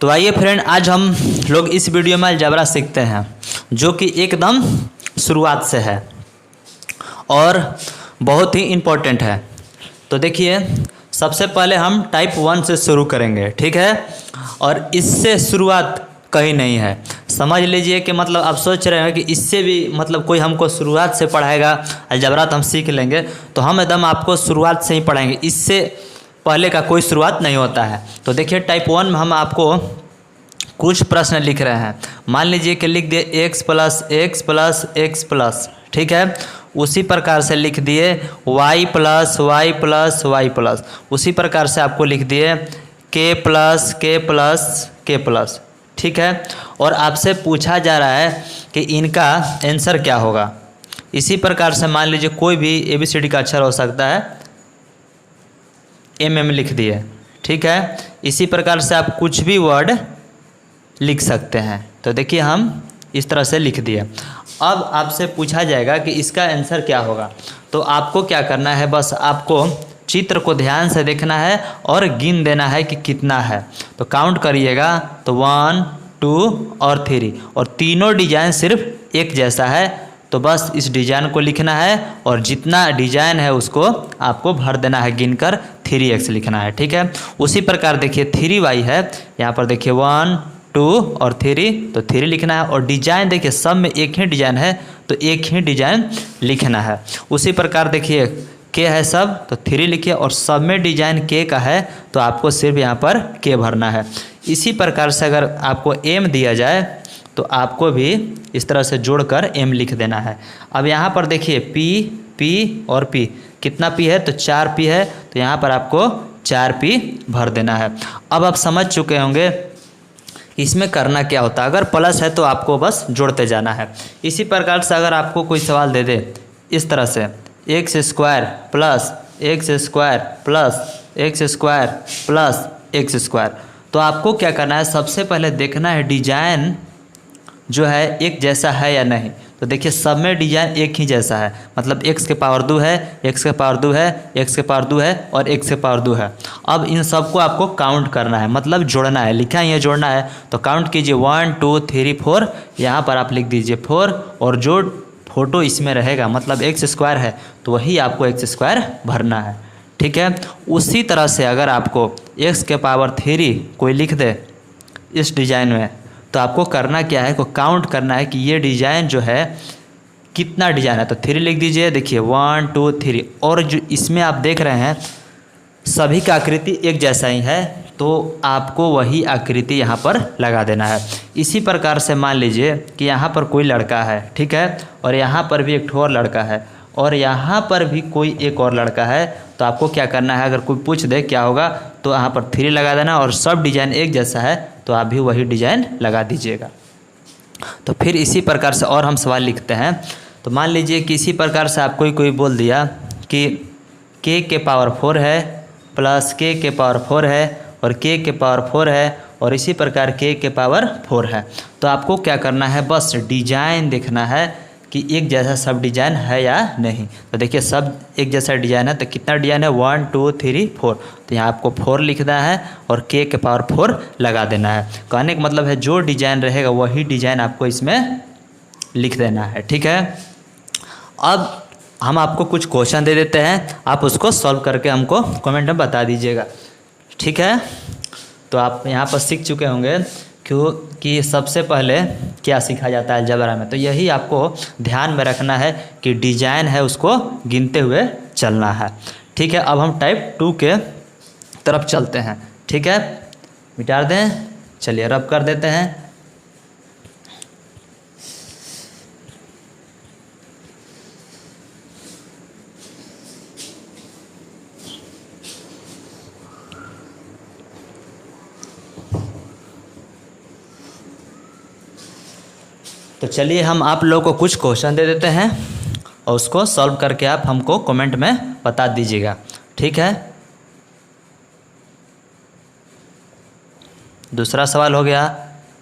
तो आइए फ्रेंड, आज हम लोग इस वीडियो में अलजेब्रा सीखते हैं जो कि एकदम शुरुआत से है और बहुत ही इम्पोर्टेंट है। तो देखिए, सबसे पहले हम टाइप 1 से शुरू करेंगे, ठीक है। और इससे शुरुआत कहीं नहीं है, समझ लीजिए कि मतलब आप सोच रहे हैं कि इससे भी मतलब कोई हमको शुरुआत से पढ़ाएगा अलजेब्रा तो हम सीख लेंगे, तो हम एकदम आपको शुरुआत से ही पढ़ाएंगे, इससे पहले का कोई शुरुआत नहीं होता है। तो देखिए, टाइप 1 में हम आपको कुछ प्रश्न लिख रहे हैं। मान लीजिए कि लिख दिए x plus x plus x plus, ठीक है। उसी प्रकार से लिख दिए y plus y plus y plus, उसी प्रकार से आपको लिख दिए k plus k plus k plus, ठीक है। और आपसे पूछा जा रहा है कि इनका आंसर क्या होगा। इसी प्रकार से मान लीजिए कोई भी ABCD का अक्षर हो सकता है, MM लिख दिए, ठीक है। इसी प्रकार से आप कुछ भी वर्ड लिख सकते हैं। तो देखिए, हम इस तरह से लिख दिए। अब आपसे पूछा जाएगा कि इसका आंसर क्या होगा। तो आपको क्या करना है, बस आपको चित्र को ध्यान से देखना है और गिन देना है कि कितना है। तो काउंट करिएगा तो 1 2 और 3, और तीनों डिजाइन सिर्फ एक जैसा है। तो बस इस डिजाइन को लिखना है और जितना डिजाइन है उसको आपको भर देना है, गिनकर 3x लिखना है, ठीक है। उसी प्रकार देखिए 3y है, यहाँ पर देखिए 1 2 और 3, तो 3 लिखना है। और डिजाइन देखिए सब में एक ही डिजाइन है, तो एक ही डिजाइन लिखना है। उसी प्रकार देखिए के है सब, तो 3 लिखिए, और सब में डिजाइन के का है तो आपको सिर्फ यहाँ पर के भरना है। इसी प्रकार से अगर आपको एम दिया जाए तो आपको भी इस तरह से जोड़कर एम लिख देना है। अब यहाँ पर देखिए पी पी और पी, कितना पी है तो 4p है, तो यहाँ पर आपको 4p भर देना है। अब आप समझ चुके होंगे इसमें करना क्या होता है। अगर प्लस है तो आपको बस जोड़ते जाना है। इसी प्रकार से अगर आपको कोई सवाल दे दे इस तरह से x square plus x square plus x square plus x square, तो आपको क्या करना है, सबसे पहले देखना है डिजाइन जो है एक जैसा है या नहीं। तो देखिए सब में डिजाइन एक ही जैसा है, मतलब x के पावर 2 है, x के पावर 2 है, x के पावर 2 है और x के पावर 2 है। अब इन सबको आपको काउंट करना है, मतलब जोड़ना है, लिखा है ये जोड़ना है। तो काउंट कीजिए 1 2 3 4, यहाँ पर आप लिख दीजिए 4, और जो फोटो इसमें रहेगा मतलब एक्स स्क्वायर है तो वही आपको एक्स स्क्वायर भरना है, ठीक है। उसी तरह से अगर आपको x के पावर 3 कोई लिख दे इस डिजाइन में, तो आपको करना क्या है, को काउंट करना है कि ये डिजाइन जो है कितना डिजाइन है। तो 3 लिख दीजिए, देखिए 1 2 3, और जो इसमें आप देख रहे हैं सभी का आकृति एक जैसा ही है, तो आपको वही आकृति यहाँ पर लगा देना है। इसी प्रकार से मान लीजिए कि यहाँ पर कोई लड़का है, ठीक है, और यहाँ पर भी एक और लड़का है, और यहाँ पर भी कोई एक और लड़का है। तो आपको क्या करना है, अगर कोई पूछ दे क्या होगा, तो यहाँ पर 3 लगा देना, और सब डिजाइन एक जैसा है तो आप भी वही डिजाइन लगा दीजिएगा। तो फिर इसी प्रकार से और हम सवाल लिखते हैं। तो मान लीजिए कि इसी प्रकार से आपको कोई बोल दिया कि k के पावर 4 है प्लस k के पावर 4 है और k के पावर 4 है, और इसी प्रकार k के पावर 4 है। तो आपको क्या करना है, बस डिजाइन देखना है कि एक जैसा सब डिजाइन है या नहीं। तो देखिए सब एक जैसा डिजाइन है, तो कितना डिजाइन है 1 2 3 4, तो यहाँ आपको 4 लिखना है और k के पावर 4 लगा देना है। कहने का मतलब है जो डिजाइन रहेगा वही डिजाइन आपको इसमें लिख देना है, ठीक है। अब हम आपको कुछ क्वेश्चन दे देते हैं, आप उसको सॉल्व करके हमको कमेंट में बता दीजिएगा, ठीक है। तो आप यहाँ पर सीख चुके होंगे क्योंकि सबसे पहले क्या सीखा जाता है अलजेब्रा में। तो यही आपको ध्यान में रखना है कि डिजाइन है उसको गिनते हुए चलना है, ठीक है। अब हम टाइप 2 के तरफ चलते हैं, ठीक है। मिटा दें, चलिए रब कर देते हैं। तो चलिए हम आप लोगों को कुछ क्वेश्चन दे देते हैं और उसको सॉल्व करके आप हमको कमेंट में बता दीजिएगा, ठीक है। दूसरा सवाल हो गया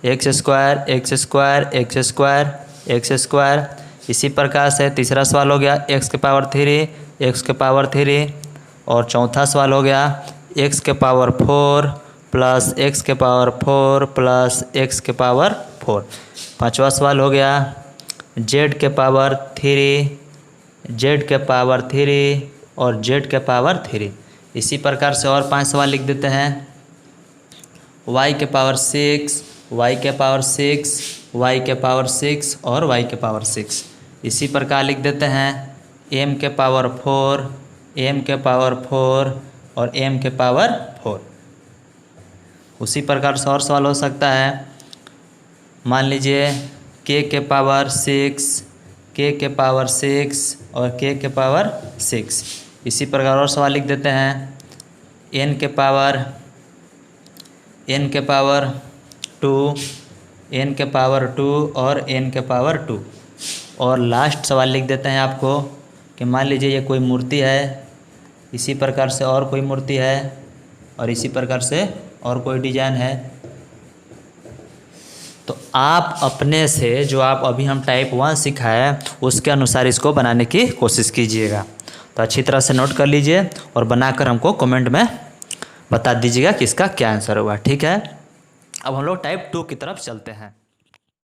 x square x square x square x square. इसी प्रकार से तीसरा सवाल हो गया एक्स के पावर 3 एक्स के पावर 3, और चौथा सवाल हो गया एक्स के पावर 4 प्लस एक्स के पावर 4 प्लस एक्स के पावर 4। पांचवा सवाल हो गया जेड के पावर 3, जेड के पावर 3 और जेड के पावर 3। इसी प्रकार से और 5 सवाल लिख देते हैं। वाई के पावर 6, वाई के पावर 6, वाई के पावर 6 और वाई के पावर 6। इसी प्रकार लिख देते हैं एम के पावर 4, एम के पावर 4 और एम के पावर 4। उसी प्रकार से और सवाल हो सकता है, मान लीजिए के पावर 6, के पावर 6 और के पावर 6। इसी प्रकार और सवाल लिख देते हैं एन के पावर 2, एन के पावर 2 और एन के पावर 2। और लास्ट सवाल लिख देते हैं आपको कि मान लीजिए ये कोई मूर्ति है, इसी प्रकार से और कोई मूर्ति है और इसी प्रकार से और कोई डिजाइन है। तो आप अपने से जो आप अभी हम टाइप 1 सिखाए उसके अनुसार इसको बनाने की कोशिश कीजिएगा। तो अच्छी तरह से नोट कर लीजिए और बनाकर हमको कमेंट में बता दीजिएगा कि इसका क्या आंसर हुआ। ठीक है, अब हम लोग टाइप 2 की तरफ चलते हैं।